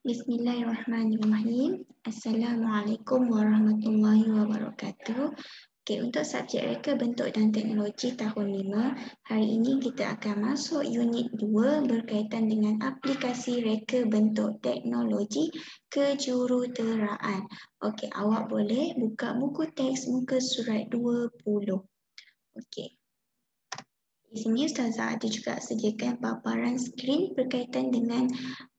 Bismillahirrahmanirrahim. Assalamualaikum warahmatullahi wabarakatuh. Okay, untuk subjek reka bentuk dan teknologi tahun 5, hari ini kita akan masuk unit 2 berkaitan dengan aplikasi reka bentuk teknologi kejuruteraan. Okey, awak boleh buka buku teks muka surat 20. Okey. Di sini Ustazah ada juga sediakan paparan skrin berkaitan dengan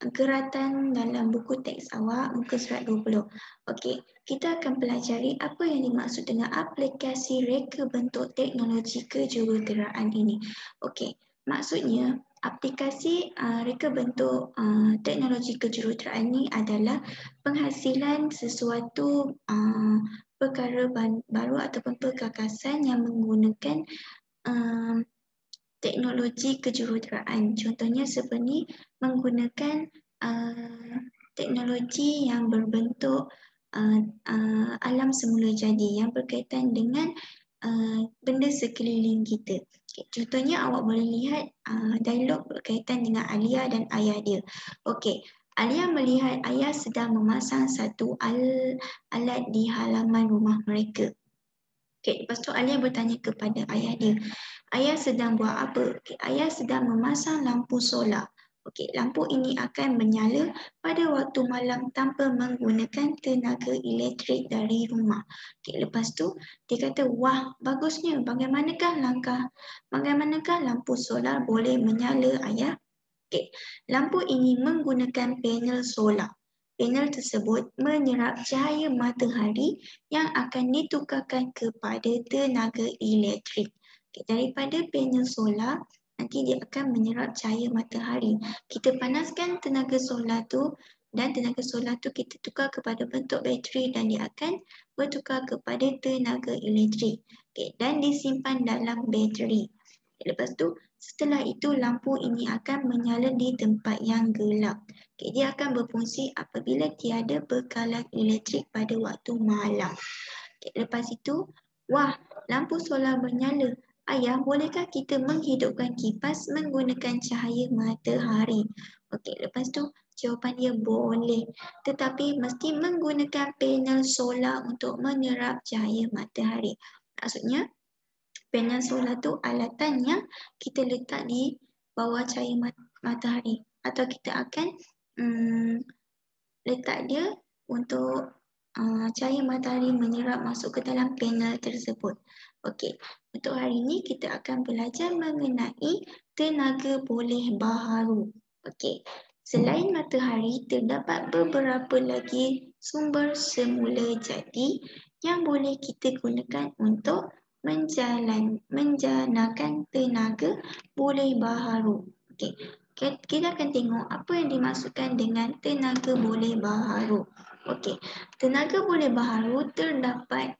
geratan dalam buku teks awak muka surat 20. Okey, kita akan pelajari apa yang dimaksud dengan aplikasi reka bentuk teknologi kejuruteraan ini. Okey, maksudnya aplikasi reka bentuk teknologi kejuruteraan ini adalah penghasilan sesuatu perkara baru ataupun perkakasan yang menggunakan teknologi kejuruteraan. Contohnya seperti menggunakan teknologi yang berbentuk alam semula jadi yang berkaitan dengan benda sekeliling kita. Okay. Contohnya awak boleh lihat dialog berkaitan dengan Alia dan ayah dia. Okey, Alia melihat ayah sedang memasang satu alat di halaman rumah mereka. Okay, lepas tu Alia bertanya kepada ayah dia, ayah sedang buat apa? Okay, ayah sedang memasang lampu solar. Okay, lampu ini akan menyala pada waktu malam tanpa menggunakan tenaga elektrik dari rumah. Okay, lepas tu dia kata, wah bagusnya, bagaimanakah lampu solar boleh menyala ayah? Okay, lampu ini menggunakan panel solar. Panel tersebut menyerap cahaya matahari yang akan ditukarkan kepada tenaga elektrik. Okay, daripada panel solar, nanti dia akan menyerap cahaya matahari. Kita panaskan tenaga solar tu dan tenaga solar tu kita tukar kepada bentuk bateri dan dia akan bertukar kepada tenaga elektrik. Okay, dan disimpan dalam bateri. Lepas tu, setelah itu lampu ini akan menyala di tempat yang gelap. Okay, dia akan berfungsi apabila tiada bekalan elektrik pada waktu malam. Okay, lepas itu, wah, lampu solar menyala. Ayah, bolehkah kita menghidupkan kipas menggunakan cahaya matahari? Okey, lepas tu jawapan dia boleh. Tetapi mesti menggunakan panel solar untuk menyerap cahaya matahari. Maksudnya, panel solar tu alatan yang kita letak di bawah cahaya matahari atau kita akan letak dia untuk cahaya matahari menyerap masuk ke dalam panel tersebut. Okey, untuk hari ini kita akan belajar mengenai tenaga boleh baharu. Okey, selain matahari terdapat beberapa lagi sumber semula jadi yang boleh kita gunakan untuk menjanakan tenaga boleh baharu. Okey, kita akan tengok apa yang dimaksudkan dengan tenaga boleh baharu. Okey, tenaga boleh baharu terdapat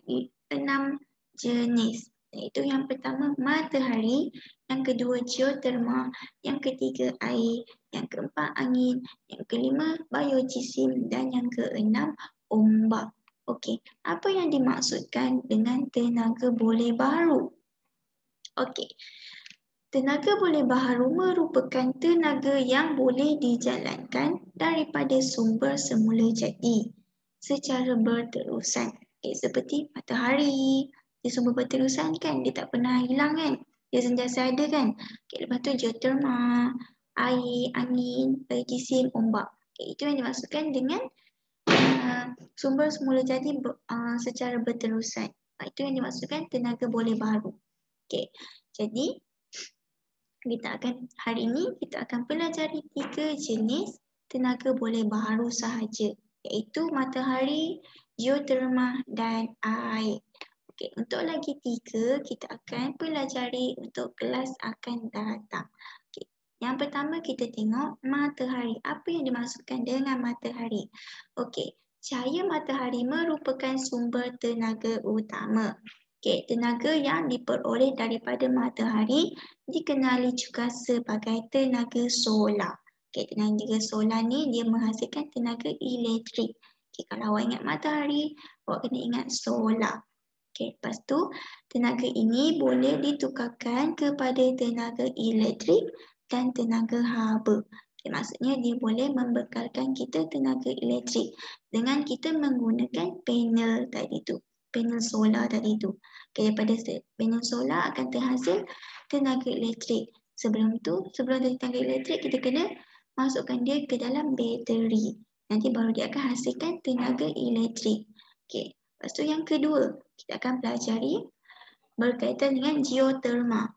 6 jenis. Iaitu yang pertama matahari, yang kedua geoterma, yang ketiga air, yang keempat angin, yang kelima biojisim dan yang keenam ombak. Okey, apa yang dimaksudkan dengan tenaga boleh baharu? Okey, tenaga boleh baharu merupakan tenaga yang boleh dijalankan daripada sumber semula jadi secara berterusan. Okay, seperti matahari, dia sumber berterusan kan, dia tak pernah hilang kan, dia sentiasa ada kan. Okay, lepas tu geoterma, air, angin, biojisim, ombak. Okay, itu yang dimaksudkan dengan sumber semula jadi secara berterusan. Itu yang dimaksudkan tenaga boleh baharu. Okay, jadi hari ini kita akan pelajari 3 jenis tenaga boleh baharu sahaja, iaitu matahari, geoterma dan air. Okay, untuk lagi 3 kita akan pelajari untuk kelas akan datang. Okay. Yang pertama kita tengok matahari. Apa yang dimaksudkan dengan matahari? Okey, cahaya matahari merupakan sumber tenaga utama. Okay, tenaga yang diperoleh daripada matahari dikenali juga sebagai tenaga solar. Okay, tenaga solar ni dia menghasilkan tenaga elektrik. Okay, kalau awak ingat matahari, awak kena ingat solar. Okay, lepas tu tenaga ini boleh ditukarkan kepada tenaga elektrik dan tenaga haba. Okay, maksudnya dia boleh membekalkan kita tenaga elektrik dengan kita menggunakan panel tadi tu, panel solar tadi tu. Okay, daripada panel solar akan terhasil tenaga elektrik. Sebelum ada tenaga elektrik, kita kena masukkan dia ke dalam bateri. Nanti baru dia akan hasilkan tenaga elektrik. Okay. Lepas tu yang kedua, kita akan pelajari berkaitan dengan geoterma.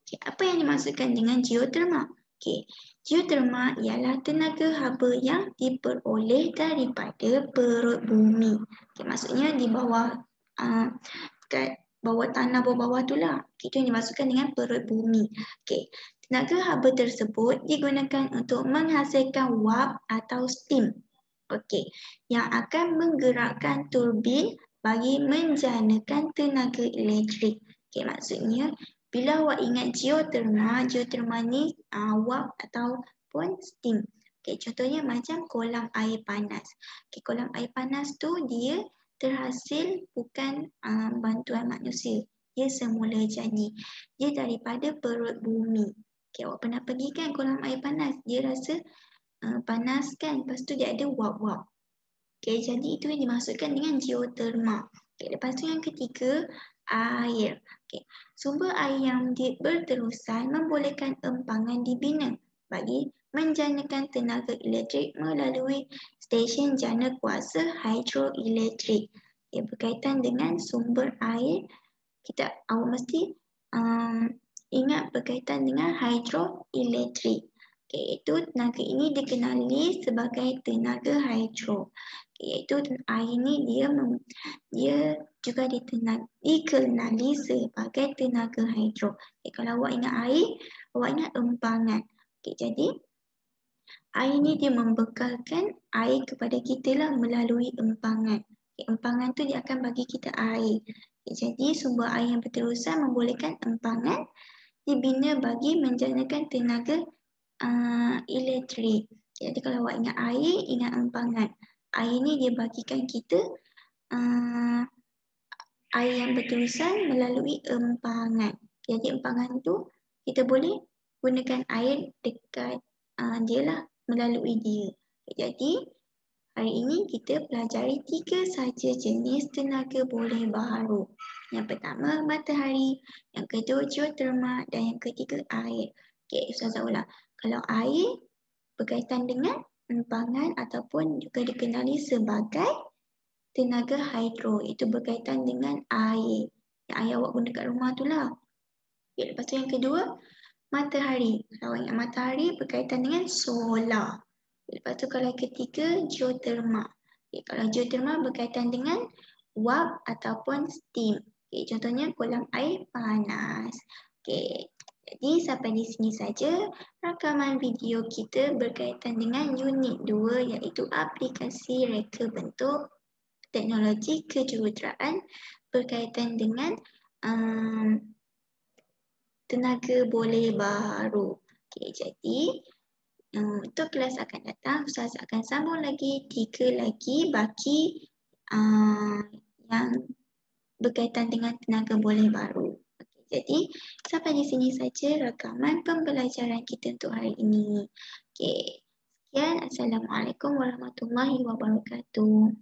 Okay. Apa yang dimaksudkan dengan geoterma? Okay. Geoterma ialah tenaga haba yang diperoleh daripada perut bumi. Okay. Maksudnya di bawah kat bawah tanah bawah-bawah tu lah. Itu yang dimaksudkan dengan perut bumi. Okay. Tenaga haba tersebut digunakan untuk menghasilkan wap atau steam. Okey, yang akan menggerakkan turbin bagi menjanakan tenaga elektrik. Okey, maksudnya bila awak ingat geoterma ni wap ataupun steam. Okey, contohnya macam kolam air panas. Okey, kolam air panas tu dia terhasil bukan bantuan manusia. Dia semula jadi. Dia daripada perut bumi. Okey, awak pernah pergi kan kolam air panas? Dia rasa panas kan, lepas tu dia ada wap-wap. Okay, jadi itu yang dimaksudkan dengan geoterma. Okay, lepas tu yang ketiga, air. Okay, sumber air yang berterusan membolehkan empangan dibina bagi menjanakan tenaga elektrik melalui stesen jana kuasa hidroelektrik. Okay, berkaitan dengan sumber air, awak mesti ingat berkaitan dengan hidroelektrik. Okay, iaitu tenaga ini dikenali sebagai tenaga hidro. Okay, iaitu air ini dia juga dikenali sebagai tenaga hidro. Okay, kalau awak ingat air, awak ingat empangan. Okay, jadi air ini dia membekalkan air kepada kita lah melalui empangan. Okay, empangan tu dia akan bagi kita air. Okay, jadi sumber air yang berterusan membolehkan empangan dibina bagi menjanakan tenaga elektrik. Jadi kalau awak ingat air, ingat empangan. Air ni dia bagikan kita air yang berterusan melalui empangan. Jadi empangan tu kita boleh gunakan air dekat dia lah melalui dia. Jadi hari ini kita pelajari 3 sahaja jenis tenaga boleh baharu. Yang pertama matahari, yang kedua geoterma dan yang ketiga air. Okay, Ustazah ulang. Kalau air berkaitan dengan empangan ataupun juga dikenali sebagai tenaga hidro, itu berkaitan dengan air. Yang ayah awak guna kat rumah tu lah. Okay, lepas tu yang kedua, matahari. Kalau ingat matahari berkaitan dengan solar. Lepas tu kalau yang ketiga, geoterma. Okay, kalau geoterma berkaitan dengan wap ataupun steam. Okay, contohnya kolam air panas. Okay. Jadi sampai di sini saja rakaman video kita berkaitan dengan unit 2 iaitu aplikasi reka bentuk teknologi kejuruteraan berkaitan dengan tenaga boleh baharu. Okay, jadi untuk kelas akan datang, Ustaz akan sambung lagi 3 lagi baki yang berkaitan dengan tenaga boleh baru. Jadi, sampai di sini saja rakaman pembelajaran kita untuk hari ini. Okey. Sekian. Assalamualaikum warahmatullahi wabarakatuh.